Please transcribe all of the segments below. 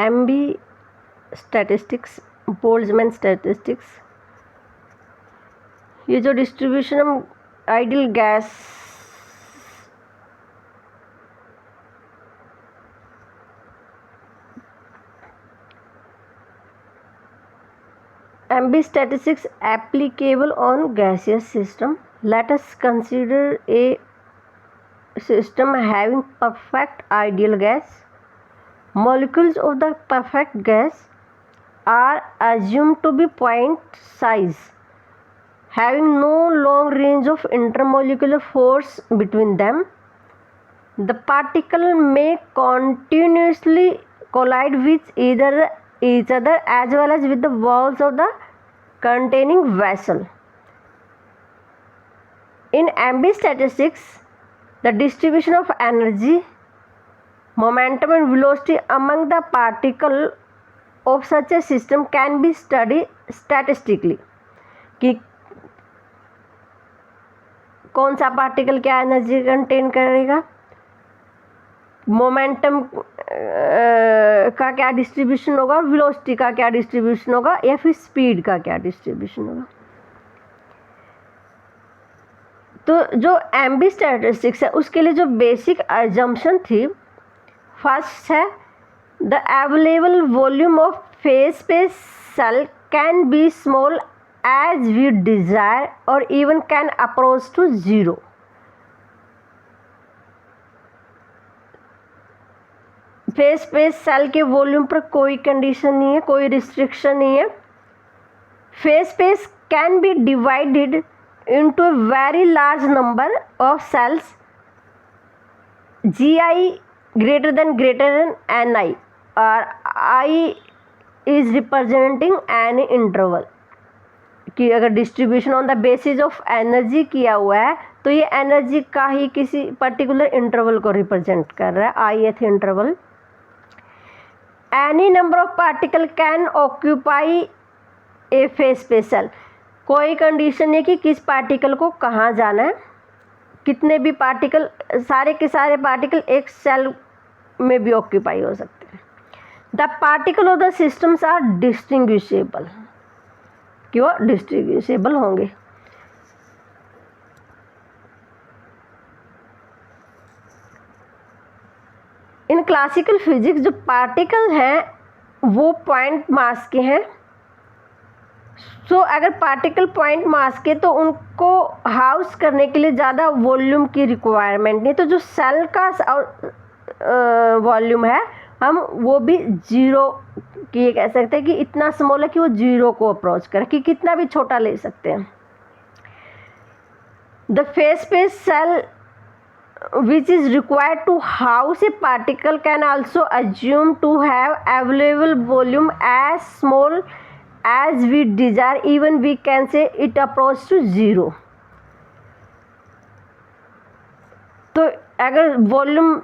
Aamby statistics, Boltzmann statistics, ये जो distribution of ideal gas MB statistics applicable on gaseous system. Let us consider a system having perfect ideal gas. Molecules of the perfect gas are assumed to be point size, having no long range of intermolecular force between them. The particle may continuously collide with each other as well as with the walls of the containing vessel. In MB statistics, the distribution of energy, momentum and velocity among the particle of such a system can be studied statistically. कि कौन सा particle क्या energy contain करेगा, momentum का क्या distribution होगा और velocity का क्या डिस्ट्रीब्यूशन होगा या फिर स्पीड का क्या डिस्ट्रीब्यूशन होगा. तो जो एम्बी स्टैटिस्टिक्स है उसके लिए जो बेसिक अजम्पशन थी, फर्स्ट है the available volume of phase space cell can be small as we desire और even can approach to zero. Phase space cell के वॉल्यूम पर कोई कंडीशन नहीं है, कोई रिस्ट्रिक्शन नहीं है. Phase space can be divided into a very large number of cells, GI greater than NI और I is representing any interval. कि अगर distribution on the basis of energy किया हुआ है तो ये एनर्जी का ही किसी पर्टिकुलर इंटरवल को रिप्रेजेंट कर रहा है, ith interval. Any number of particle can occupy a phase space cell. कोई कंडीशन नहीं कि किस पार्टिकल को कहाँ जाना है, कितने भी पार्टिकल, सारे के सारे पार्टिकल एक सेल में भी ऑक्यूपाई हो सकते हैं. The particle of the systems are distinguishable, कि वो डिस्टिंग्विशेबल होंगे. इन क्लासिकल फिजिक्स जो पार्टिकल हैं वो पॉइंट मास के हैं. सो अगर पार्टिकल पॉइंट मास के तो उनको हाउस करने के लिए ज़्यादा वॉल्यूम की रिक्वायरमेंट नहीं. तो जो सेल का वॉल्यूम है हम वो भी जीरो की कह सकते हैं कि इतना स्मॉल है कि वो जीरो को अप्रोच करे, कि कितना भी छोटा ले सकते हैं. The phase space cell which is required to house a particle can also assume to have available volume as small as we desire, even we can say it approach to zero. तो अगर volume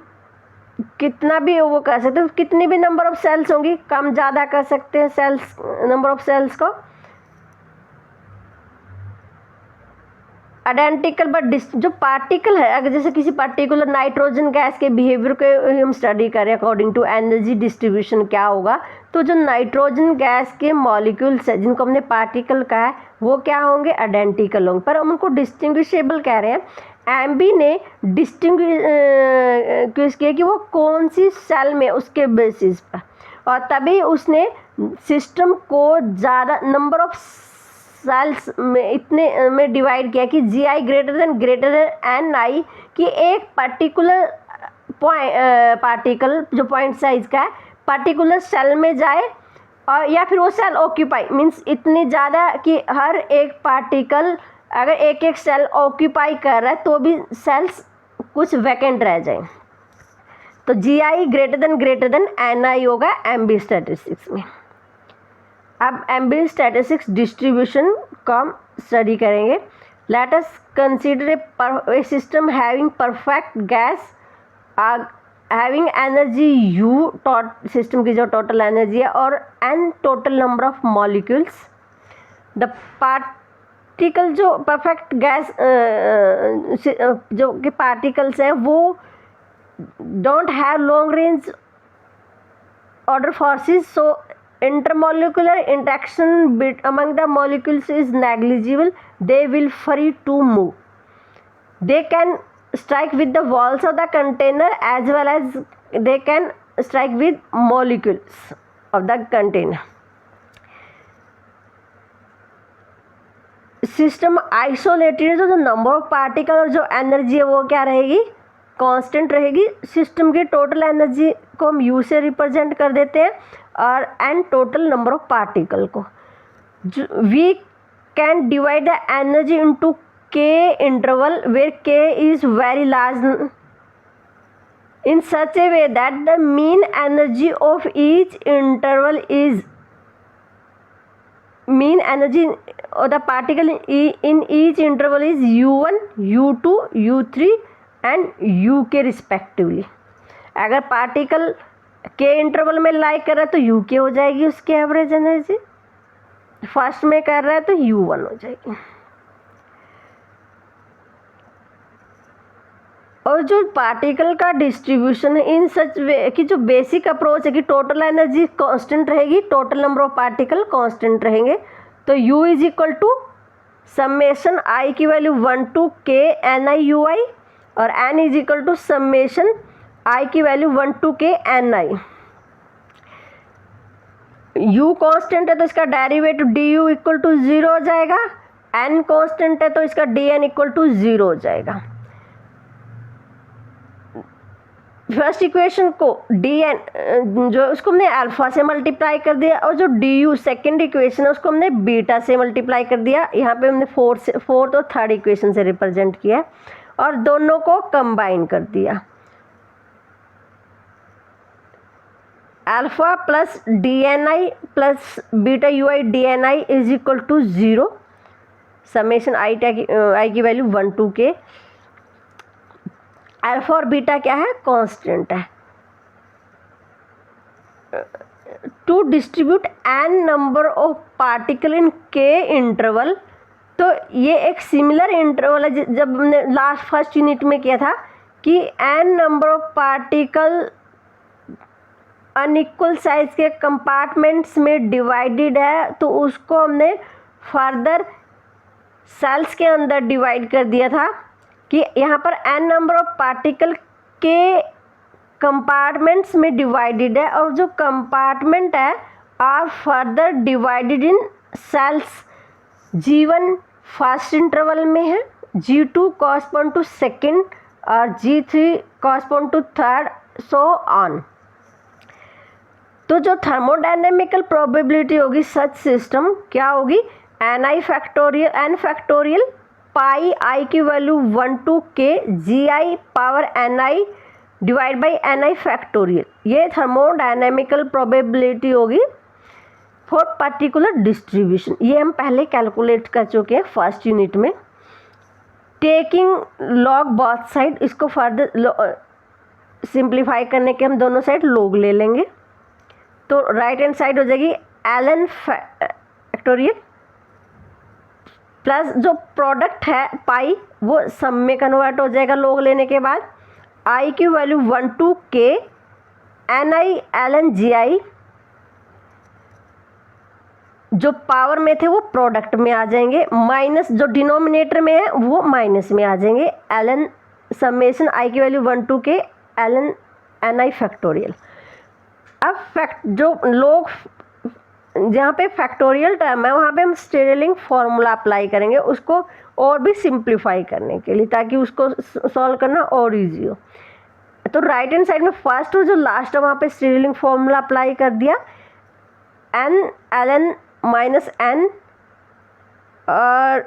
कितना भी वो कर सकते हैं, कितनी भी नंबर ऑफ सेल्स होंगी, कम ज़्यादा कर सकते हैं सेल्स, नंबर ऑफ सेल्स को. आइडेंटिकल बट जो पार्टिकल है, अगर जैसे किसी पर्टिकुलर नाइट्रोजन गैस के बिहेवियर को हम स्टडी करें अकॉर्डिंग टू एनर्जी डिस्ट्रीब्यूशन क्या होगा, तो जो नाइट्रोजन गैस के मॉलिक्यूल्स है जिनको हमने पार्टिकल कहा है वो क्या होंगे, आइडेंटिकल होंगे, पर हम उनको डिस्टिंग्विशेबल कह रहे हैं. एम्बी ने डिस्टिंग्विश किया कि वो कौन सी सेल में, उसके बेसिस पर, और तभी उसने सिस्टम को ज़्यादा नंबर ऑफ सेल्स में इतने में डिवाइड किया कि GI ग्रेटर देन NI, कि एक पर्टिकुलर पार्टिकल जो पॉइंट साइज का है पर्टिकुलर सेल में जाए, और या फिर वो सेल ऑक्यूपाई मीन्स इतनी ज़्यादा कि हर एक पार्टिकल अगर एक एक सेल ऑक्यूपाई कर रहा है तो भी सेल्स कुछ वैकेंट रह जाए. तो GI ग्रेटर देन NI होगा एम्बी स्टैटिस्टिक्स में. अब एम्बी स्टैटिस्टिक्स डिस्ट्रीब्यूशन को हम स्टडी करेंगे. Let us consider a system having perfect gas having energy U, system की जो टोटल एनर्जी है, और N total number of molecules. The particle जो परफेक्ट गैस जो कि पार्टिकल्स हैं वो don't have long range order forces, so intermolecular interaction among the molecules is negligible. They will free to move. They can strike with the walls of the container as well as they can strike with molecules of the container. System isolated है तो number of particle और जो energy है वो क्या रहेगी, constant रहेगी. System की टोटल एनर्जी को हम यू से रिप्रेजेंट कर देते हैं और N total number of particle को. We can divide the energy into K interval where K is very large in such a way that the mean energy of each interval is mean energy of the particle in each interval is u1, u2, u3 and uk respectively. अगर particle के interval में लाई कर रहा है तो you के हो जाएगी उसकी एवरेज एनर्जी, फर्स्ट में कर रहा है तो u1 हो जाएगी. और जो पार्टिकल का डिस्ट्रीब्यूशन है इन सच वे कि जो बेसिक अप्रोच है कि टोटल एनर्जी कांस्टेंट रहेगी, total number of particle constant रहेंगे. तो U is equal to summation I की वैल्यू 1 to k NiUi और N is equal to summation I की value 1 to k Ni. U constant है तो इसका डेरिवेटिव du इक्वल टू 0 हो जाएगा. N कांस्टेंट है तो इसका dN इक्वल टू 0 हो जाएगा. फर्स्ट इक्वेशन को dn जो उसको हमने अल्फा से मल्टीप्लाई कर दिया और जो du सेकेंड इक्वेशन है उसको हमने बीटा से मल्टीप्लाई कर दिया. यहाँ पे हमने फोर्थ और थर्ड इक्वेशन से रिप्रेजेंट किया और दोनों को कंबाइन कर दिया. Alpha plus dni plus beta ui dni is equal to 0. Summation i की वैल्यू 1 to k. अल्फा और बीटा क्या है, कांस्टेंट है. To distribute N number of particle in K interval, तो ये एक सिमिलर इंटरवल है जब हमने लास्ट फर्स्ट यूनिट में किया था कि N number of particle unequal size के कंपार्टमेंट्स में डिवाइडेड है, तो उसको हमने फर्दर सेल्स के अंदर डिवाइड कर दिया था कि यहाँ पर n नंबर ऑफ पार्टिकल के कंपार्टमेंट्स में डिवाइडेड है और जो कंपार्टमेंट है are further divided in cells. G1 first interval में है, G2 कॉरस्पॉन्ड टू सेकेंड और G3 correspond to third, so on. तो जो थर्मोडायनेमिकल प्रोबेबिलिटी होगी सच सिस्टम क्या होगी, n फैक्टोरियल पाई आई की value 1 to k GI power ni divide by ni factorial. ये थर्मोडायनेमिकल प्रोबेबिलिटी होगी फॉर पर्टिकुलर डिस्ट्रीब्यूशन. ये हम पहले कैलकुलेट कर चुके हैं फर्स्ट यूनिट में. टेकिंग लॉग बोथ साइड, इसको फर्दर सिंप्लीफाई करने के हम दोनों साइड लॉग ले लेंगे तो राइट हैंड साइड हो जाएगी ln फैक्टोरियल प्लस जो प्रोडक्ट है पाई वो सम में कन्वर्ट हो जाएगा लॉग लेने के बाद. I की value 1 to k ni ln gi, जो पावर में थे वो प्रोडक्ट में आ जाएंगे, माइनस जो डिनोमिनेटर में है वो माइनस में आ जाएंगे. ln समेशन I की value 1 to k ln ni factorial. अब जो लोग जहाँ पे फैक्टोरियल टर्म है वहाँ पे हम स्टेरलिंग फार्मूला अप्लाई करेंगे उसको और भी सिंप्लीफाई करने के लिए ताकि उसको सॉल्व करना और इजी हो. तो राइट हैंड साइड में फर्स्ट और जो लास्ट है वहाँ पे स्टेरलिंग फार्मूला अप्लाई कर दिया. n ln माइनस n और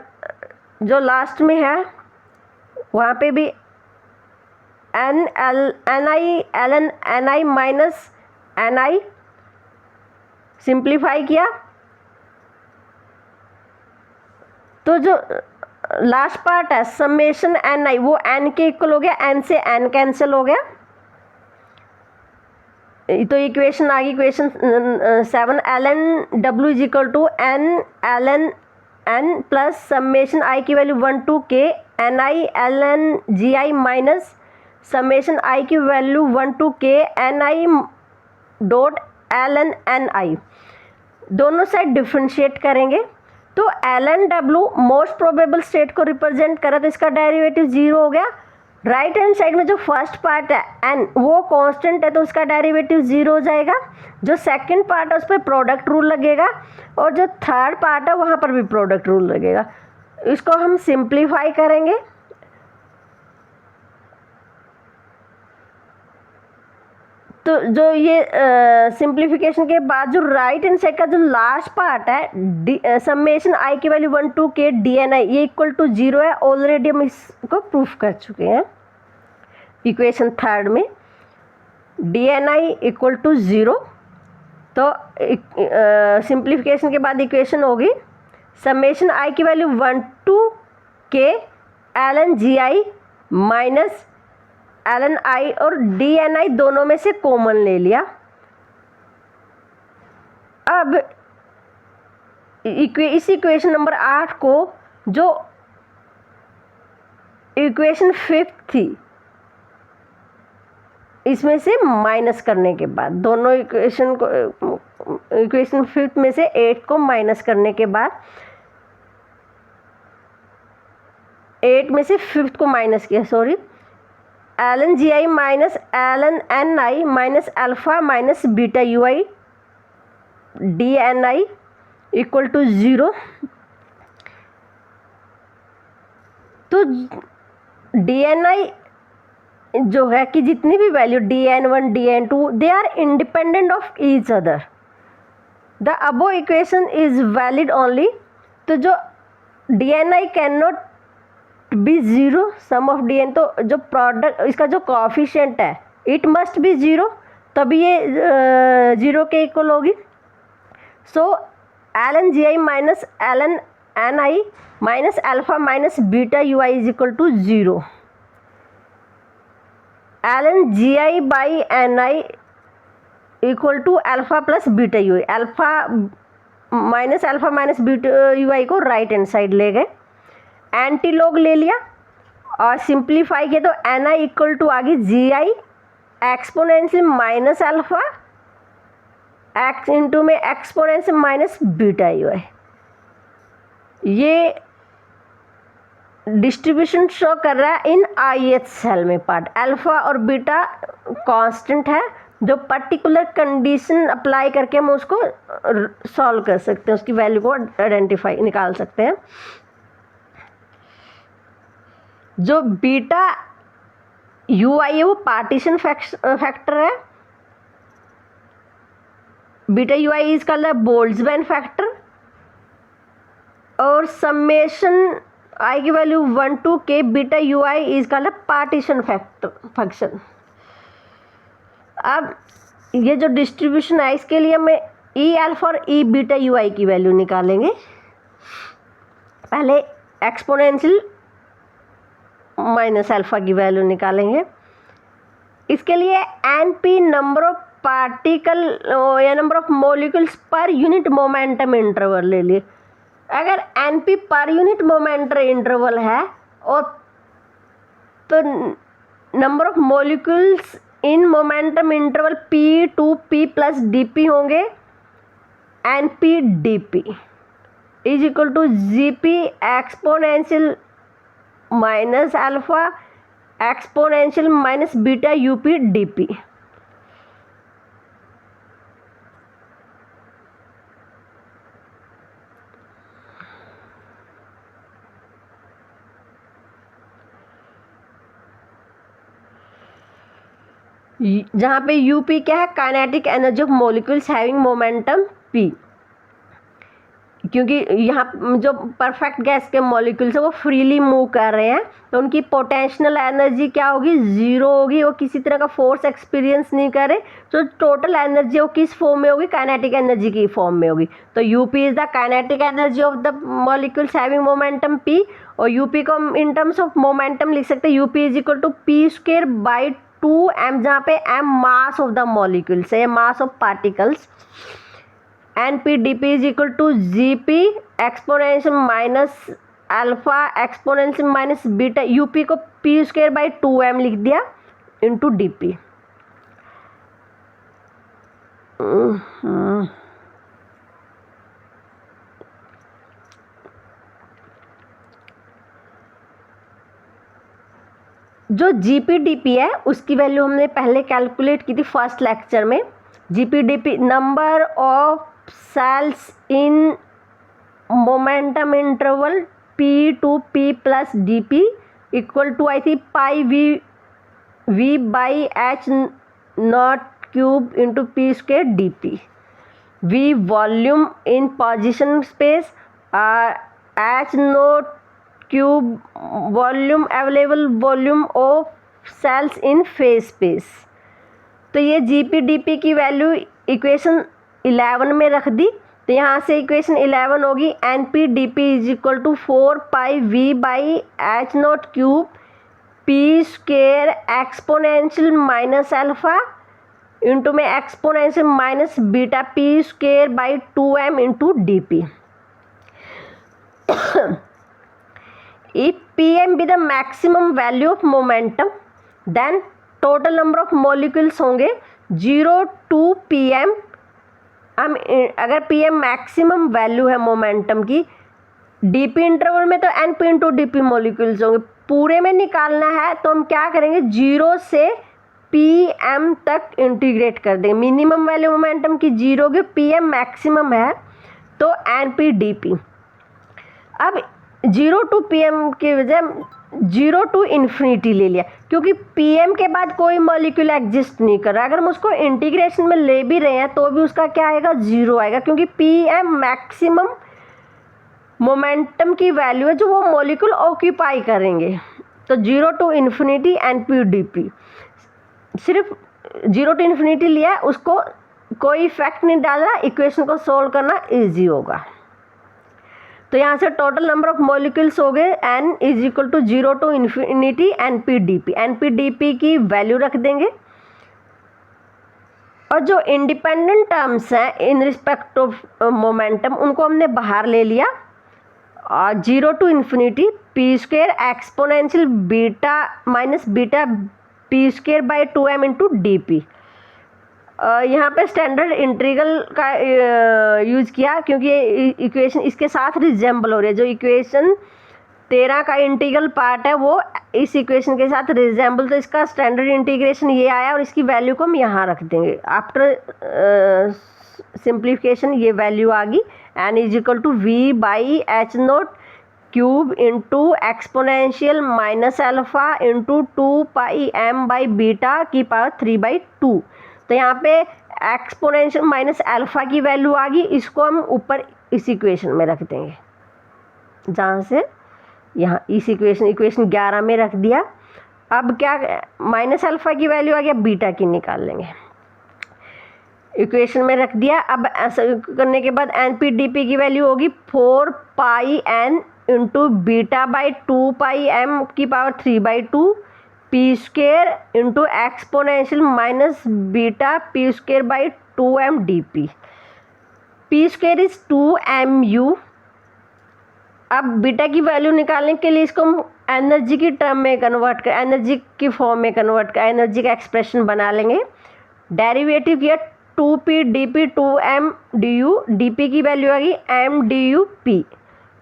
जो लास्ट में है वहाँ पे भी ni ln ni minus ni simplify किया. तो जो लास्ट पार्ट है समेशन ni वो n के इक्वल हो गया, n से n कैंसिल हो गया. तो इक्वेशन आ गई equation 7 ln w is equal to n ln n plus summation I की value 1 to k ni ln gi minus summation I की value 1 to k ni dot ln ni, दोनों side differentiate करेंगे तो ln w most probable state को represent करा तो इसका derivative 0 हो गया। राइट हैंड साइड में जो फर्स्ट पार्ट है n वो कांस्टेंट है तो उसका डेरिवेटिव 0 हो जाएगा। जो सेकंड पार्ट है उस पर प्रोडक्ट रूल लगेगा और जो थर्ड पार्ट है वहाँ पर भी प्रोडक्ट रूल लगेगा। इसको हम सिंप्लीफाई करेंगे तो जो ये सिंप्लीफिकेशन के बाद जो राइट हैंड साइड का जो लास्ट पार्ट है समेशन आई की वैल्यू 1 to k dni ये इक्वल टू 0 है। ऑलरेडी हम इसको प्रूफ कर चुके हैं इक्वेशन थर्ड में dni इक्वल टू 0। तो सिंप्लीफिकेशन के बाद इक्वेशन होगी समेशन आई की value 1 to k ln gi minus ln i और dni दोनों में से कॉमन ले लिया। अब इस इक्वेशन नंबर 8 को जो इक्वेशन 5 थी इसमें से माइनस करने के बाद दोनों इक्वेशन 5 में से 8 को माइनस करने के बाद 8 में से 5 को माइनस किया ln gi minus ln ni minus alpha minus beta ui dni equal to 0। तो dni जो है कि जितनी भी value dn1 dn2 they are independent of each other. The above equation is valid only. तो जो dni can not be 0 sum of dn तो जो प्रोडक्ट इसका जो कोएफिशिएंट है इट मस्ट बी 0 तभी ये 0 के इक्वल होगी। So ln gi minus ln ni minus alpha minus beta ui is equal to 0। ln gi by ni equal to alpha plus beta ui। Alpha minus beta ui को right hand side ले गए anti log ले लिया और simplify किया तो ni equal to आ गई gi exponential minus alpha x into में एक्सपोनेंशियल माइनस बीटा ui। ये डिस्ट्रीब्यूशन शो कर रहा है इन ith सेल में पार्ट। अल्फा और बीटा कांस्टेंट है जो पर्टिकुलर कंडीशन अप्लाई करके हम उसको सॉल्व कर सकते हैं, उसकी वैल्यू को आइडेंटिफाई निकाल सकते हैं। जो बीटा ui है वो पार्टीशन फैक्टर है। Beta ui is called the Boltzmann factor और समेशन आई की value 1 to k beta ui is called the partition function. अब ये जो डिस्ट्रीब्यूशन है इसके लिए हमें ई अल्फा और ई बीटा ui की वैल्यू निकालेंगे। पहले एक्सपोनेंशियल माइनस अल्फा की वैल्यू निकालेंगे। इसके लिए np नंबर ऑफ पार्टिकल या number of molecules per unit momentum interval ले लिए। अगर np per unit momentum interval है और तो number of molecules in momentum interval p to p plus dp होंगे। np dp is equal to gp exponential minus alpha exponential minus beta u p d p. जहाँ पे u p क्या है kinetic energy of molecules having momentum p. क्योंकि यहाँ जो perfect gas के molecules है वो फ्रीली मूव कर रहे हैं तो उनकी पोटेंशियल एनर्जी क्या होगी 0 होगी। वो किसी तरह का फोर्स एक्सपीरियंस नहीं कर रहे तो टोटल एनर्जी वो किस फॉर्म में होगी काइनेटिक एनर्जी की फॉर्म में होगी। तो U P is the kinetic energy of the molecules having momentum P और यूपी को हम इन टर्म्स ऑफ मोमेंटम लिख सकते हैं U P is equal to P square by 2m जहाँ पे m mass of the molecules है mass of particles. np dp is equal to gp exponential minus alpha exponential minus beta U P को p square by 2m लिख दिया into dp। जो GPDP है उसकी value हमने पहले कैलकुलेट की थी फर्स्ट लेक्चर में। G P D P number of cells in momentum interval P to P plus D P equal to आई थी pi V by H not cube into P square D P. V volume in position space, H not cube volume available volume of cells in phase space. तो ये GPDP की value equation 11 में रख दी। तो यहाँ से इक्वेशन 11 होगी N P D P is equal to 4 pi V by H not cube P square exponential minus alpha into में exponential minus beta P square by 2m into D P. If Pm be the maximum value of momentum, then total number of molecules होंगे 0 to Pm। हम अगर Pm maximum value है momentum की, dp interval में तो np into D molecules होंगे। पूरे में निकालना है तो हम क्या करेंगे, 0 से Pm तक इंटीग्रेट कर देंगे। मिनिमम वैल्यू मोमेंटम की 0 की, Pm मैक्सिमम है तो np dp। अब 0 टू Pm के बजाय 0 टू इन्फिनिटी ले लिया, क्योंकि Pm के बाद कोई मॉलिक्यूल एग्जिस्ट नहीं कर रहा। अगर हम उसको इंटीग्रेशन में ले भी रहे हैं तो भी उसका क्या आएगा, 0 आएगा, क्योंकि Pm मैक्सिमम मोमेंटम की वैल्यू है जो वो मॉलिक्यूल ऑक्यूपाई करेंगे। तो 0 टू इन्फिनिटी np dp, सिर्फ 0 टू इन्फिनिटी लिया, उसको कोई इफेक्ट नहीं डालना, इक्वेशन को सोल्व करना ईजी होगा। तो यहाँ से टोटल नंबर ऑफ मॉलिक्यूल्स हो गए n is equal to 0 to infinity np dp। np dp की वैल्यू रख देंगे और जो इंडिपेंडेंट टर्म्स हैं इन रिस्पेक्ट ऑफ मोमेंटम उनको हमने बाहर ले लिया। और 0 to infinity p square exponential beta minus beta P square by 2m into D p. यहाँ पे स्टैंडर्ड इंटीग्रल का यूज़ किया क्योंकि ये इक्वेशन इसके साथ रिजेंबल हो रही है। जो इक्वेशन 13 का इंटीग्रल पार्ट है वो इस इक्वेशन के साथ रिजेंबल, तो इसका स्टैंडर्ड इंटीग्रेशन ये आया और इसकी वैल्यू को हम यहाँ रख देंगे। आफ्टर सिंप्लीफिकेशन ये वैल्यू आ गई n is equal to V by h naught cube into exponential minus alpha into 2 pi m by beta की पावर 3/2। तो यहाँ पे एक्सपोनेंशियल माइनस अल्फा की वैल्यू आ गई, इसको हम ऊपर इस इक्वेशन में रख देंगे, जहाँ से यहाँ इस इक्वेशन 11 में रख दिया। अब क्या, माइनस अल्फा की वैल्यू आ गया, बीटा की निकाल लेंगे, इक्वेशन में रख दिया। अब ऐसा करने के बाद एन पी डी पी की वैल्यू होगी 4 pi n into beta by 2 pi m की power 3/2 P square into exponential minus beta P square by 2m D P. P square is 2mu। अब बीटा की वैल्यू निकालने के लिए इसको हम एनर्जी की टर्म में कन्वर्ट कर, एनर्जी की फॉर्म में कन्वर्ट कर, एनर्जी का एक्सप्रेशन बना लेंगे। डेरिवेटिव किया 2p dp 2m du, dp की वैल्यू आ गई m du p,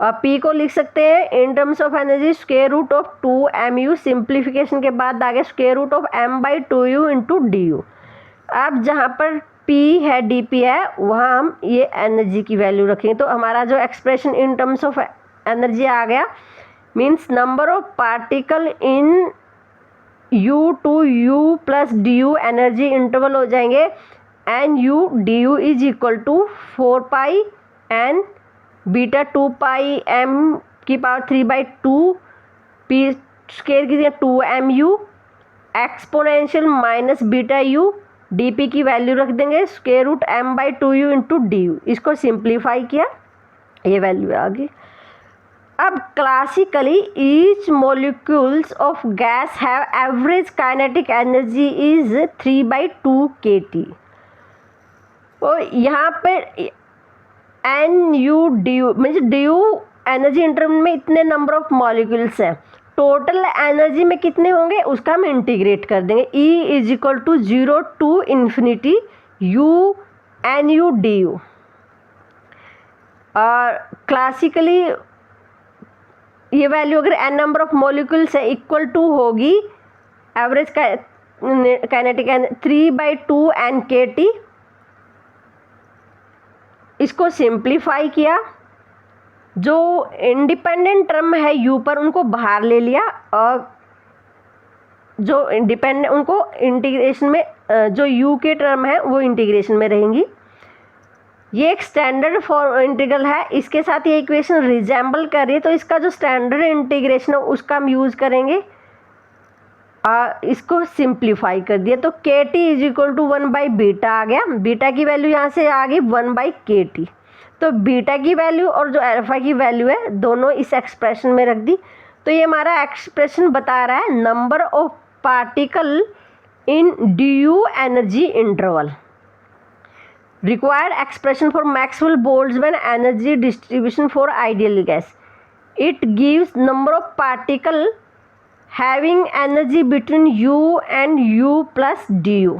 और p को लिख सकते हैं in terms of energy square root of 2mu। Simplification के बाद आ गया square root of m/2u into du। अब जहाँ पर p है dp है वहाँ हम ये एनर्जी की वैल्यू रखेंगे। तो हमारा जो expression in terms of energy आ गया, means number of particle in u to u plus du energy interval हो जाएंगे nu du is equal to 4 pi n beta 2 pi m की पावर 3/2 पी स्क्वायर की जगह 2mu exponential minus beta u dp की value रख देंगे square root m/2u into du। इसको simplify किया, ये वैल्यू आ गई। अब classically each molecules of gas have average kinetic energy is 3/2 kT। और यहाँ पर nu du means du energy interval में इतने नंबर ऑफ मॉलिक्यूल्स हैं, टोटल एनर्जी में कितने होंगे उसका हम इंटीग्रेट कर देंगे। E is equal to 0 to infinity u NU DU। और क्लासिकली ये वैल्यू अगर n नंबर ऑफ मॉलिक्यूल्स है इक्वल टू होगी एवरेज काइनेटिक 3/2 NKT। इसको सिंप्लीफाई किया, जो इंडिपेंडेंट टर्म है U पर उनको बाहर ले लिया और जो इंडिपेंडेंट उनको इंटीग्रेशन में जो U के टर्म है वो इंटीग्रेशन में रहेंगी। ये एक स्टैंडर्ड फॉर इंटीग्रल है, इसके साथ ये इक्वेशन रिजेंबल कर रही है, तो इसका जो स्टैंडर्ड इंटीग्रेशन है उसका हम यूज़ करेंगे। इसको सिंप्लीफाई कर दिया तो KT इज इक्वल टू 1/बीटा आ गया। बीटा की वैल्यू यहाँ से आ गई 1/KT। तो बीटा की वैल्यू और जो अल्फा की वैल्यू है दोनों इस एक्सप्रेशन में रख दी। तो ये हमारा एक्सप्रेशन बता रहा है number of particle in DU energy interval. Required expression for Maxwell-Boltzmann energy distribution for ideal gas. It gives number of particle having energy between U and U plus DU.